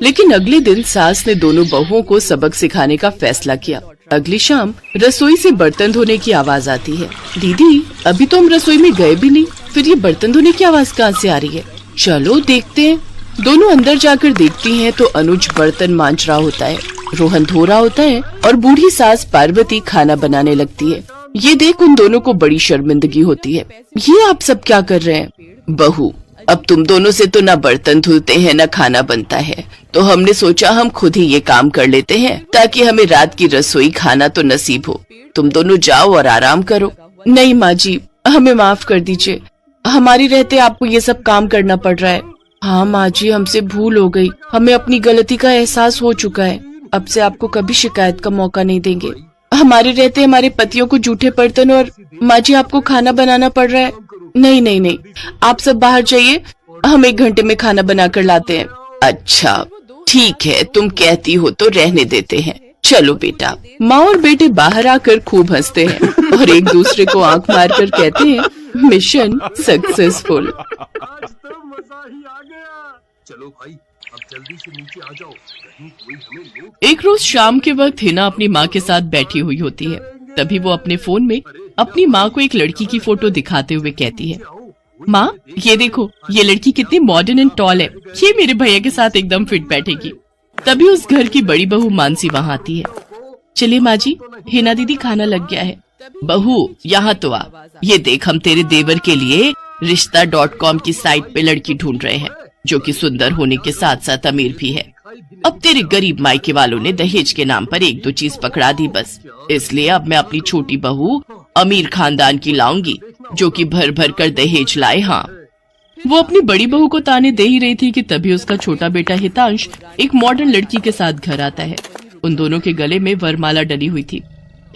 लेकिन अगले दिन सास ने दोनों बहुओं को सबक सिखाने का फैसला किया। अगली शाम रसोई से बर्तन धोने की आवाज आती है। दीदी, अभी तो हम रसोई में गए भी नहीं, फिर ये बर्तन धोने की आवाज कहाँ से आ रही है? चलो देखते हैं। दोनों अंदर जाकर देखती हैं तो अनुज बर्तन मांज रहा होता है, रोहन धो रहा होता है और बूढ़ी सास पार्वती खाना बनाने लगती है। ये देख उन दोनों को बड़ी शर्मिंदगी होती है। ये आप सब क्या कर रहे हैं? बहू, अब तुम दोनों से तो ना बर्तन धुलते हैं ना खाना बनता है, तो हमने सोचा हम खुद ही ये काम कर लेते हैं ताकि हमें रात की रसोई खाना तो नसीब हो। तुम दोनों जाओ और आराम करो। नहीं माँ जी, हमें माफ कर दीजिए, हमारी रहते आपको ये सब काम करना पड़ रहा है। हाँ माँ जी, हमसे भूल हो गई, हमें अपनी गलती का एहसास हो चुका है। अब से आपको कभी शिकायत का मौका नहीं देंगे। हमारे रहते हमारे पतियों को जूठे बर्तन और माँ जी आपको खाना बनाना पड़ रहा है। नहीं नहीं नहीं, आप सब बाहर जाइए, हम 1 घंटे में खाना बना कर लाते हैं। अच्छा ठीक है, तुम कहती हो तो रहने देते हैं। चलो बेटा। माँ और बेटे बाहर आकर खूब हंसते हैं और एक दूसरे को आंख मारकर कहते हैं, मिशन सक्सेसफुल। चलो भाई, अब जल्दी से नीचे आ जाओ, कहीं कोई हमें एक रोज शाम के वक्त हिना अपनी माँ के साथ बैठी हुई होती है। तभी वो अपने फोन में अपनी माँ को एक लड़की की फोटो दिखाते हुए कहती है, माँ ये देखो, ये लड़की कितनी मॉडर्न एंड टॉल है, ये मेरे भैया के साथ एकदम फिट बैठेगी। तभी उस घर की बड़ी बहू मानसी वहाँ आती है। चलिए माँ जी, हिना दीदी खाना लग गया है। बहू यहाँ तो आ, ये देख हम तेरे देवर के लिए रिश्ता.com की साइट पे लड़की ढूंढ रहे हैं जो कि सुंदर होने के साथ साथ अमीर भी है। अब तेरे गरीब मायके वालों ने दहेज के नाम पर 1-2 चीज पकड़ा दी बस, इसलिए अब मैं अपनी छोटी बहू अमीर खानदान की लाऊंगी जो कि भर भर कर दहेज लाए। हाँ, वो अपनी बड़ी बहू को ताने दे ही रही थी कि तभी उसका छोटा बेटा हितांश एक मॉडर्न लड़की के साथ घर आता है। उन दोनों के गले में वरमाला डली हुई थी।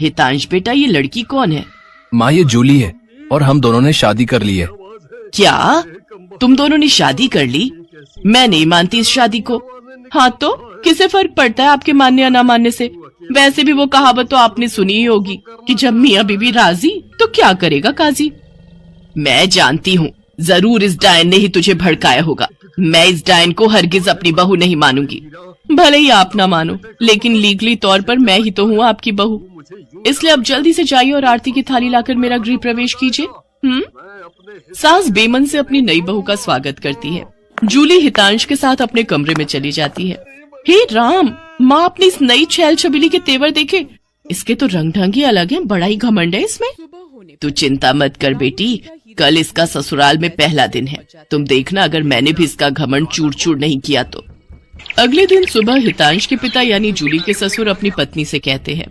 हितांश बेटा, ये लड़की कौन है? माँ ये जूली है और हम दोनों ने शादी कर ली है। क्या तुम दोनों ने शादी कर ली? मैं नहीं मानती इस शादी को। हाँ तो किसे फर्क पड़ता है आपके मानने या ना मानने से? वैसे भी वो कहावत तो आपने सुनी ही होगी कि जब मियाँ बीवी राजी तो क्या करेगा काजी। मैं जानती हूँ, जरूर इस डायन ने ही तुझे भड़काया होगा। मैं इस डायन को हरगिज अपनी बहू नहीं मानूंगी। भले ही आप ना मानो, लेकिन लीगली तौर पर मैं ही तो हूँ आपकी बहू। इसलिए अब जल्दी से जाइए और आरती की थाली लाकर मेरा गृह प्रवेश कीजिए। सास बेमन से अपनी नई बहू का स्वागत करती है। जूली हितांश के साथ अपने कमरे में चली जाती है। हे राम, माँ अपनी इस नई छैल छबीली के तेवर देखे, इसके तो रंग ढंग ही अलग है, बड़ा ही घमंड है इसमें। तू चिंता मत कर बेटी, कल इसका ससुराल में पहला दिन है, तुम देखना अगर मैंने भी इसका घमंड चूर चूर नहीं किया तो। अगले दिन सुबह हितांश के पिता यानी जूली के ससुर अपनी पत्नी से कहते हैं,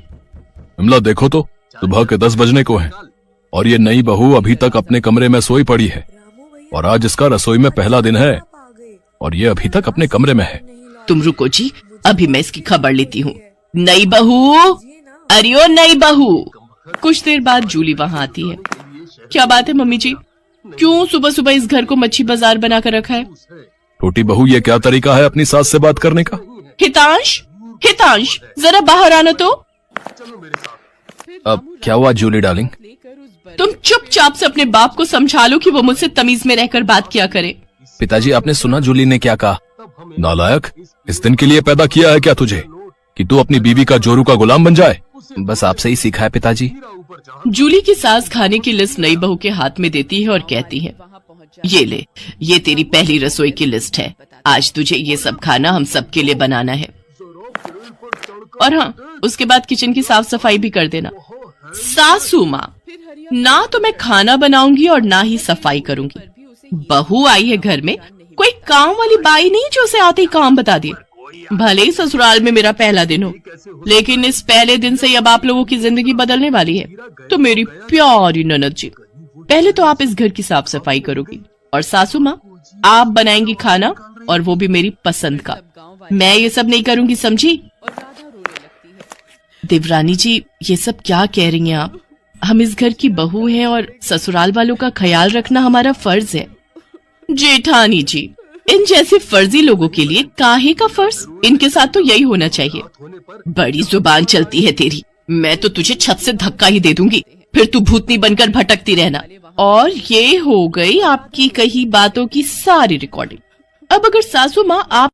विमला देखो तो, सुबह के 10 बजने को हैं और ये नई बहू अभी तक अपने कमरे में सोई पड़ी है और आज इसका रसोई में पहला दिन है और ये अभी तक अपने कमरे में है। तुम रुको जी, अभी मैं इसकी खबर लेती हूँ। नई बहू, अरे ओ नई बहू। कुछ देर बाद जूली वहाँ आती है। क्या बात है मम्मी जी, क्यों सुबह सुबह इस घर को मच्छी बाजार बना कर रखा है? छोटी बहू, ये क्या तरीका है अपनी सास से बात करने का? हितांश, हितांश जरा बाहर आना तो। अब क्या हुआ जूली डार्लिंग? तुम चुपचाप से अपने बाप को समझा लो कि वो मुझसे तमीज में रहकर बात किया करे। पिताजी, आपने सुना जूली ने क्या कहा? नालायक, इस दिन के लिए पैदा किया है क्या तुझे कि तू अपनी बीवी का जोरू का गुलाम बन जाए? बस आपसे ही सीखा है पिताजी। जूली की सास खाने की लिस्ट नई बहू के हाथ में देती है और कहती है, ये ले, ये तेरी पहली रसोई की लिस्ट है। आज तुझे ये सब खाना हम सबके लिए बनाना है और हाँ, उसके बाद किचन की साफ सफाई भी कर देना। सासू माँ, ना तो मैं खाना बनाऊंगी और ना ही सफाई करूंगी। बहू आई है घर में, कोई काम वाली बाई नहीं जो उसे आते ही काम बता दे। भले ही ससुराल में मेरा पहला दिन हो, लेकिन इस पहले दिन से अब आप लोगों की जिंदगी बदलने वाली है। तो मेरी प्यारी ननद जी, पहले तो आप इस घर की साफ सफाई करोगी और सासू माँ आप बनाएंगी खाना, और वो भी मेरी पसंद का। मैं ये सब नहीं करूंगी, समझी? देवरानी जी, ये सब क्या कह रही हैं आप? हम इस घर की बहू हैं और ससुराल वालों का ख्याल रखना हमारा फर्ज है। जेठानी जी, इन जैसे फर्जी लोगों के लिए काहे का फर्ज? इनके साथ तो यही होना चाहिए। बड़ी जुबान चलती है तेरी, मैं तो तुझे छत से धक्का ही दे दूंगी, फिर तू भूतनी बनकर भटकती रहना। और ये हो गई आपकी कही बातों की सारी रिकॉर्डिंग। अब अगर सासू माँ आप